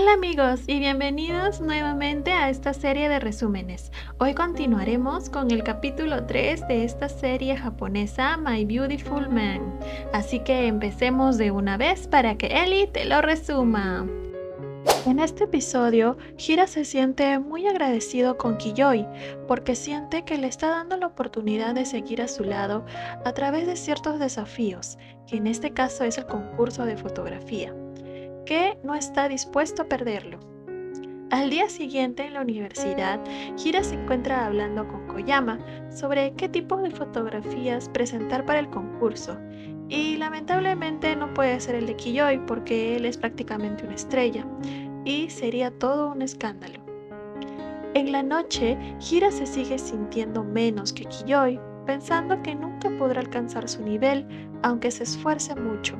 Hola amigos y bienvenidos nuevamente a esta serie de resúmenes. Hoy continuaremos con el capítulo 3 de esta serie japonesa My Beautiful Man. Así que empecemos de una vez para que Ellie te lo resuma. En este episodio, Hira se siente muy agradecido con Kiyoi porque siente que le está dando la oportunidad de seguir a su lado a través de ciertos desafíos, que en este caso es el concurso de fotografía, que no está dispuesto a perderlo. Al día siguiente en la universidad, Hira se encuentra hablando con Koyama sobre qué tipo de fotografías presentar para el concurso, y lamentablemente no puede ser el de Kiyoi porque él es prácticamente una estrella, y sería todo un escándalo. En la noche, Hira se sigue sintiendo menos que Kiyoi, pensando que nunca podrá alcanzar su nivel, aunque se esfuerce mucho.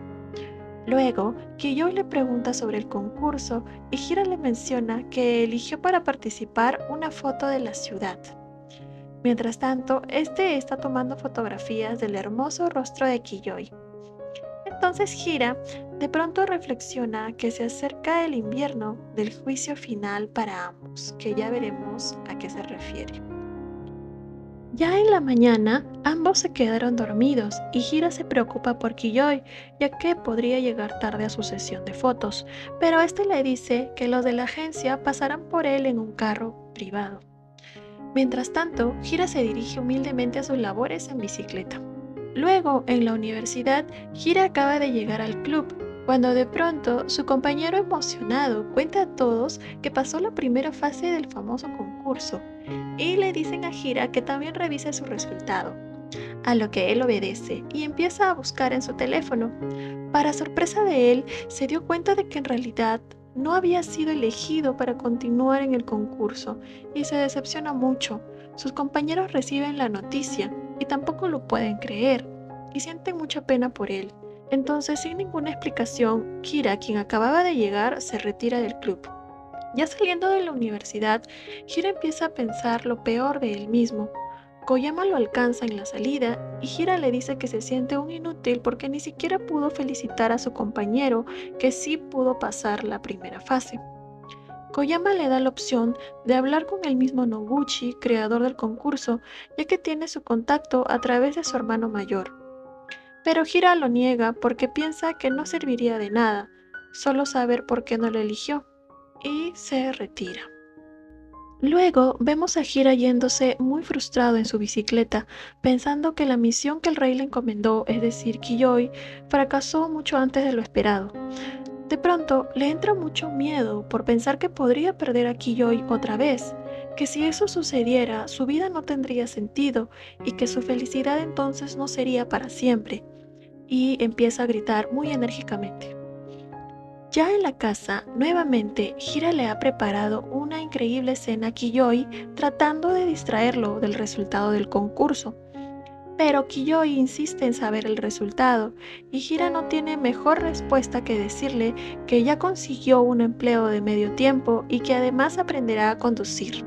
Luego, Kiyoi le pregunta sobre el concurso y Hira le menciona que eligió para participar una foto de la ciudad. Mientras tanto, este está tomando fotografías del hermoso rostro de Kiyoi. Entonces Hira de pronto reflexiona que se acerca el invierno del juicio final para ambos, que ya veremos a qué se refiere. Ya en la mañana, ambos se quedaron dormidos y Hira se preocupa por Kiyoi, ya que podría llegar tarde a su sesión de fotos, pero este le dice que los de la agencia pasarán por él en un carro privado. Mientras tanto, Hira se dirige humildemente a sus labores en bicicleta. Luego, en la universidad, Hira acaba de llegar al club, cuando de pronto su compañero emocionado cuenta a todos que pasó la primera fase del famoso concurso, y le dicen a Hira que también revise su resultado, a lo que él obedece y empieza a buscar en su teléfono. Para sorpresa de él, se dio cuenta de que en realidad no había sido elegido para continuar en el concurso y se decepciona mucho. Sus compañeros reciben la noticia y tampoco lo pueden creer y sienten mucha pena por él. Entonces, sin ninguna explicación, Hira, quien acababa de llegar, se retira del club. Ya saliendo de la universidad, Hira empieza a pensar lo peor de él mismo. Koyama lo alcanza en la salida y Hira le dice que se siente un inútil porque ni siquiera pudo felicitar a su compañero que sí pudo pasar la primera fase. Koyama le da la opción de hablar con el mismo Noguchi, creador del concurso, ya que tiene su contacto a través de su hermano mayor. Pero Hira lo niega porque piensa que no serviría de nada, solo saber por qué no lo eligió, y se retira. Luego vemos a Hira yéndose muy frustrado en su bicicleta, pensando que la misión que el rey le encomendó, es decir, Kiyoi, fracasó mucho antes de lo esperado. De pronto le entra mucho miedo por pensar que podría perder a Kiyoi otra vez, que si eso sucediera su vida no tendría sentido y que su felicidad entonces no sería para siempre, y empieza a gritar muy enérgicamente. Ya en la casa, nuevamente, Hira le ha preparado una increíble cena a Kiyoi tratando de distraerlo del resultado del concurso. Pero Kiyoi insiste en saber el resultado y Hira no tiene mejor respuesta que decirle que ya consiguió un empleo de medio tiempo y que además aprenderá a conducir.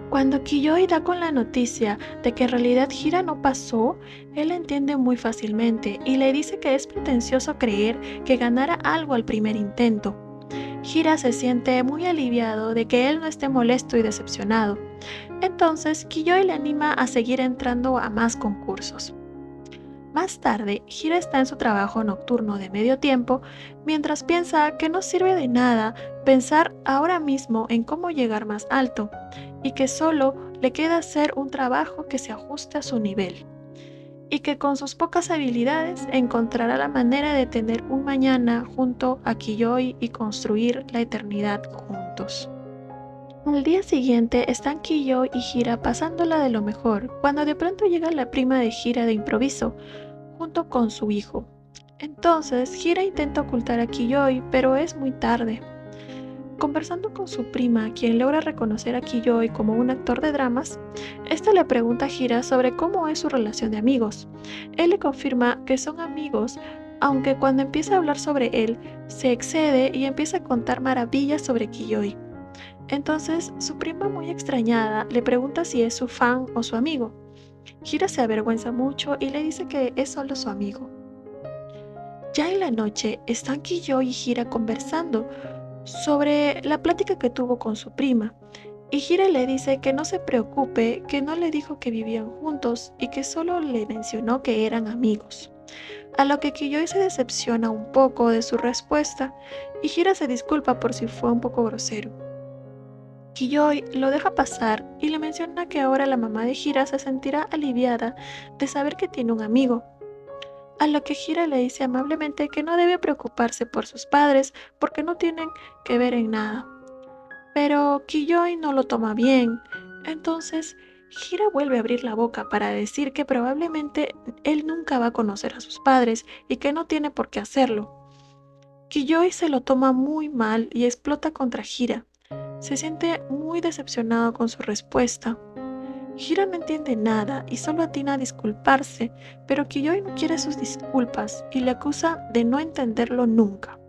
Cuando Kiyoi da con la noticia de que en realidad Hira no pasó, él la entiende muy fácilmente y le dice que es pretencioso creer que ganara algo al primer intento. Hira se siente muy aliviado de que él no esté molesto y decepcionado. Entonces, Kiyoi le anima a seguir entrando a más concursos. Más tarde, Hira está en su trabajo nocturno de medio tiempo, mientras piensa que no sirve de nada pensar ahora mismo en cómo llegar más alto, y que solo le queda hacer un trabajo que se ajuste a su nivel, y que con sus pocas habilidades encontrará la manera de tener un mañana junto a Kiyoi y construir la eternidad juntos. Al día siguiente están Kiyoi y Hira pasándola de lo mejor, cuando de pronto llega la prima de Hira de improviso, junto con su hijo. Entonces, Hira intenta ocultar a Kiyoi, pero es muy tarde. Conversando con su prima, quien logra reconocer a Kiyoi como un actor de dramas, esta le pregunta a Hira sobre cómo es su relación de amigos. Él le confirma que son amigos, aunque cuando empieza a hablar sobre él, se excede y empieza a contar maravillas sobre Kiyoi. Entonces, su prima, muy extrañada, le pregunta si es su fan o su amigo. Hira se avergüenza mucho y le dice que es solo su amigo. Ya en la noche, están Kiyoi y Hira conversando sobre la plática que tuvo con su prima. Y Hira le dice que no se preocupe, que no le dijo que vivían juntos y que solo le mencionó que eran amigos. A lo que Kiyoi se decepciona un poco de su respuesta y Hira se disculpa por si fue un poco grosero. Kiyoi lo deja pasar y le menciona que ahora la mamá de Hira se sentirá aliviada de saber que tiene un amigo. A lo que Hira le dice amablemente que no debe preocuparse por sus padres porque no tienen que ver en nada. Pero Kiyoi no lo toma bien. Entonces, Hira vuelve a abrir la boca para decir que probablemente él nunca va a conocer a sus padres y que no tiene por qué hacerlo. Kiyoi se lo toma muy mal y explota contra Hira. Se siente muy decepcionado con su respuesta. Hira no entiende nada y solo atina a disculparse, pero Kiyoi no quiere sus disculpas y le acusa de no entenderlo nunca.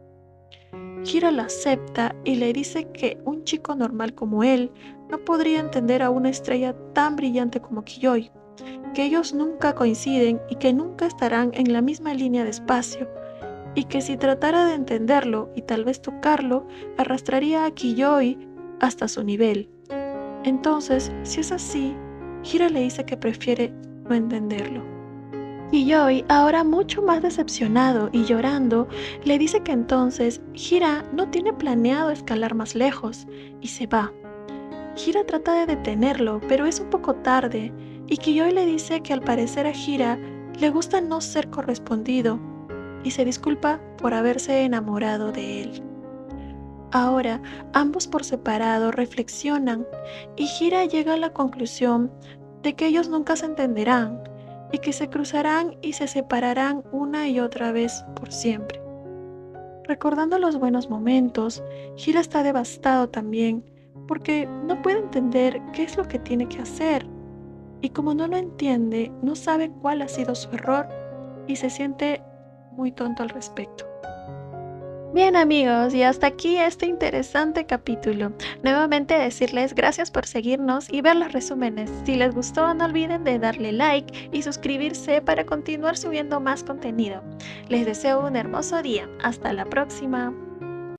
Hira la acepta y le dice que un chico normal como él no podría entender a una estrella tan brillante como Kiyoi, que ellos nunca coinciden y que nunca estarán en la misma línea de espacio, y que si tratara de entenderlo y tal vez tocarlo, arrastraría a Kiyoi hasta su nivel. Entonces, si es así, Hira le dice que prefiere no entenderlo. Kiyoi, ahora mucho más decepcionado y llorando, le dice que entonces Hira no tiene planeado escalar más lejos y se va. Hira trata de detenerlo, pero es un poco tarde, y Kiyoi le dice que al parecer a Hira le gusta no ser correspondido y se disculpa por haberse enamorado de él. Ahora, ambos por separado reflexionan y Hira llega a la conclusión de que ellos nunca se entenderán y que se cruzarán y se separarán una y otra vez por siempre. Recordando los buenos momentos, Hira está devastado también porque no puede entender qué es lo que tiene que hacer y como no lo entiende, no sabe cuál ha sido su error y se siente muy tonto al respecto. Bien amigos, y hasta aquí este interesante capítulo. Nuevamente decirles gracias por seguirnos y ver los resúmenes. Si les gustó, no olviden de darle like y suscribirse para continuar subiendo más contenido. Les deseo un hermoso día. Hasta la próxima.